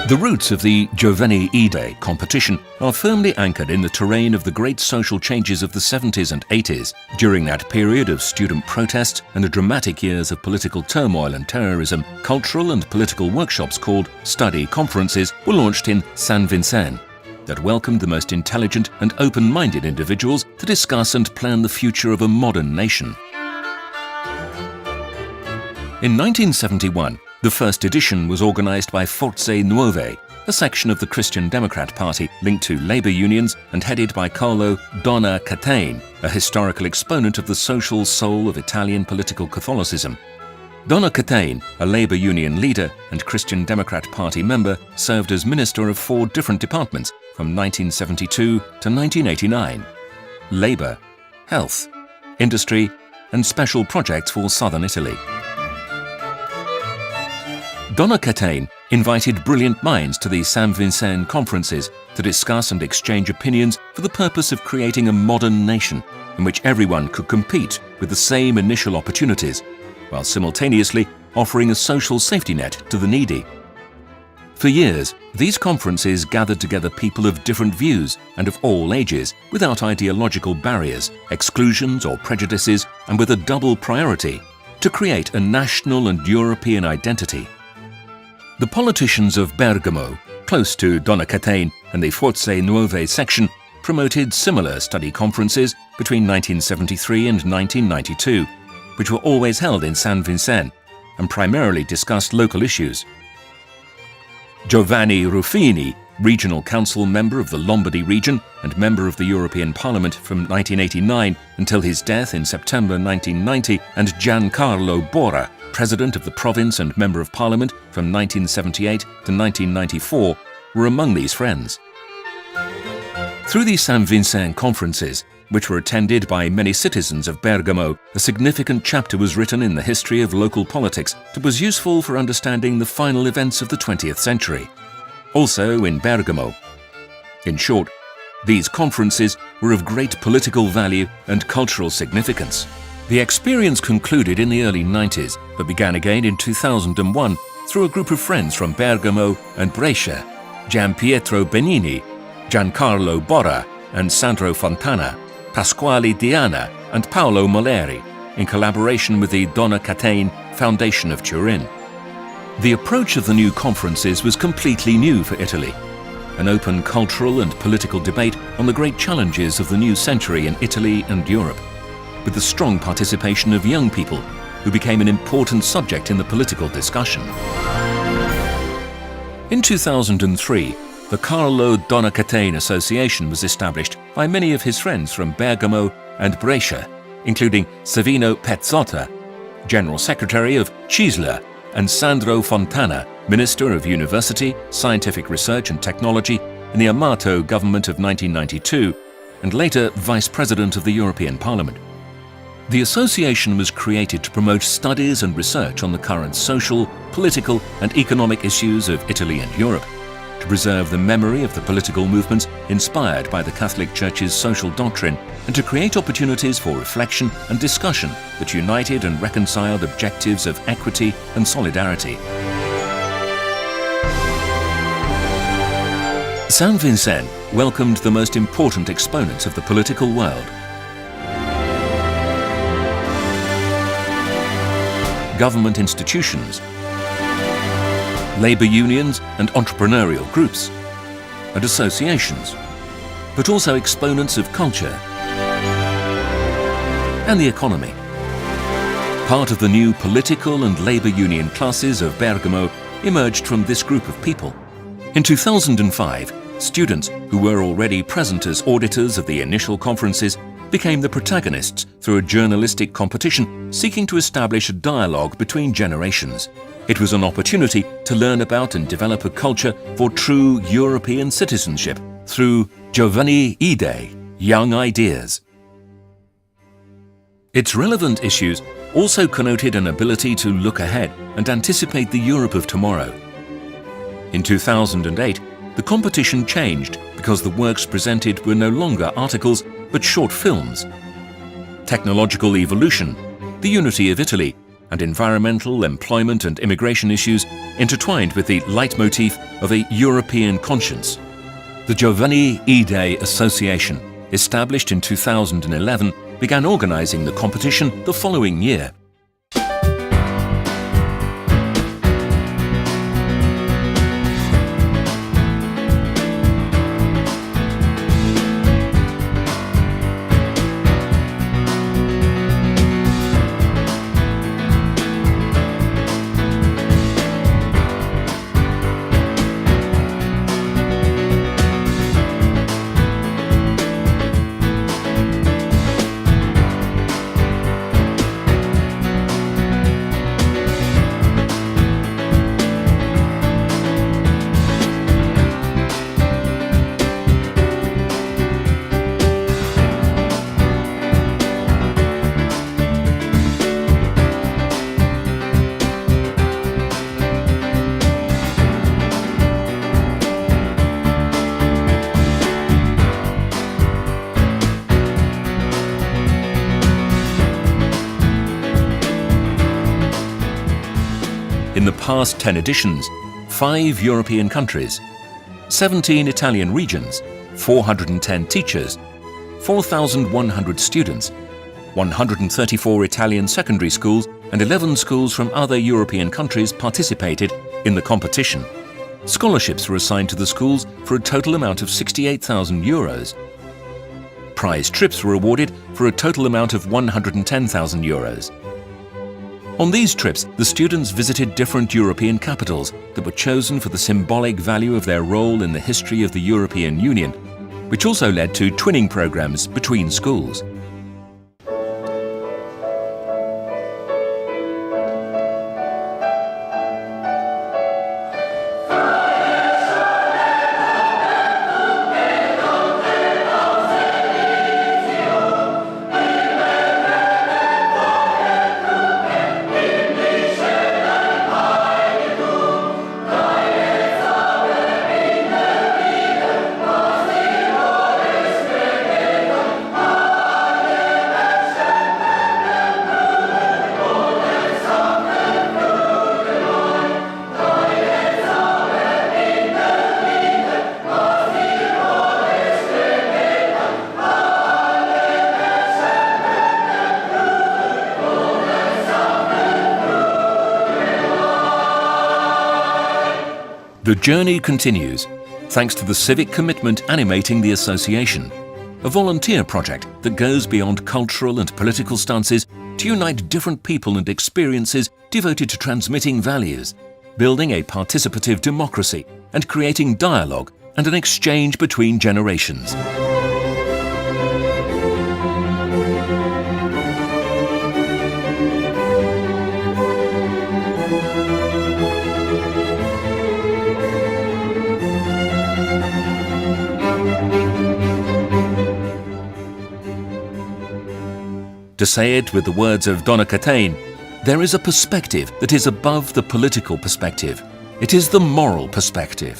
The roots of the Giovanidee competition are firmly anchored in the terrain of the great social changes of the 70s and 80s. During that period of student protests and the dramatic years of political turmoil and terrorism, cultural and political workshops called study conferences were launched in San Vicente that welcomed the most intelligent and open-minded individuals to discuss and plan the future of a modern nation. In 1971, the first edition was organized by Forze Nuove, a section of the Christian Democrat Party linked to labor unions and headed by Carlo Donat-Cattin, a historical exponent of the social soul of Italian political Catholicism. Donat-Cattin, a labor union leader and Christian Democrat Party member, served as minister of 4 different departments from 1972 to 1989: labor, health, industry, and special projects for southern Italy. Donat-Cattin invited brilliant minds to the San Vicente conferences to discuss and exchange opinions for the purpose of creating a modern nation in which everyone could compete with the same initial opportunities, while simultaneously offering a social safety net to the needy. For years, these conferences gathered together people of different views and of all ages, without ideological barriers, exclusions or prejudices, and with a double priority: to create a national and European identity. The politicians of Bergamo, close to Donat-Cattin and the Forze Nuove section, promoted similar study conferences between 1973 and 1992, which were always held in San Vicente and primarily discussed local issues. Giovanni Ruffini, regional council member of the Lombardy region and member of the European Parliament from 1989 until his death in September 1990, and Giancarlo Bora, President of the province and Member of Parliament from 1978 to 1994, were among these friends. Through the San Vicente conferences, which were attended by many citizens of Bergamo, a significant chapter was written in the history of local politics that was useful for understanding the final events of the 20th century, also in Bergamo. In short, these conferences were of great political value and cultural significance. The experience concluded in the early 90s, but began again in 2001 through a group of friends from Bergamo and Brescia: Gianpietro Benini, Giancarlo Bora, and Sandro Fontana, Pasquale Diana, and Paolo Moleri, in collaboration with the Donat-Cattin Foundation of Turin. The approach of the new conferences was completely new for Italy: an open cultural and political debate on the great challenges of the new century in Italy and Europe, with the strong participation of young people, who became an important subject in the political discussion. In 2003, the Carlo Donat-Cattin Association was established by many of his friends from Bergamo and Brescia, including Savino Pezzotta, General Secretary of CISL, and Sandro Fontana, Minister of University, Scientific Research and Technology in the Amato government of 1992, and later Vice President of the European Parliament. The association was created to promote studies and research on the current social, political, and economic issues of Italy and Europe, to preserve the memory of the political movements inspired by the Catholic Church's social doctrine, and to create opportunities for reflection and discussion that united and reconciled objectives of equity and solidarity. San Vicente welcomed the most important exponents of the political world: government institutions, labor unions and entrepreneurial groups, and associations, but also exponents of culture and the economy. Part of the new political and labor union classes of Bergamo emerged from this group of people. In 2005, students who were already present as auditors of the initial conferences became the protagonists through a journalistic competition seeking to establish a dialogue between generations. It was an opportunity to learn about and develop a culture for true European citizenship through Giovanidee, Young Ideas. Its relevant issues also connoted an ability to look ahead and anticipate the Europe of tomorrow. In 2008, the competition changed because the works presented were no longer articles but short films. Technological evolution, the unity of Italy, and environmental, employment and immigration issues intertwined with the leitmotif of a European conscience. The Giovanidee Association, established in 2011, began organizing the competition the following year. In the past 10 editions, 5 European countries, 17 Italian regions, 410 teachers, 4,100 students, 134 Italian secondary schools and 11 schools from other European countries participated in the competition. Scholarships were assigned to the schools for a total amount of €68,000. Prize trips were awarded for a total amount of €110,000. On these trips, the students visited different European capitals that were chosen for the symbolic value of their role in the history of the European Union, which also led to twinning programs between schools. The journey continues, thanks to the civic commitment animating the association, a volunteer project that goes beyond cultural and political stances to unite different people and experiences devoted to transmitting values, building a participative democracy, and creating dialogue and an exchange between generations. To say it with the words of Donna Catane, there is a perspective that is above the political perspective. It is the moral perspective.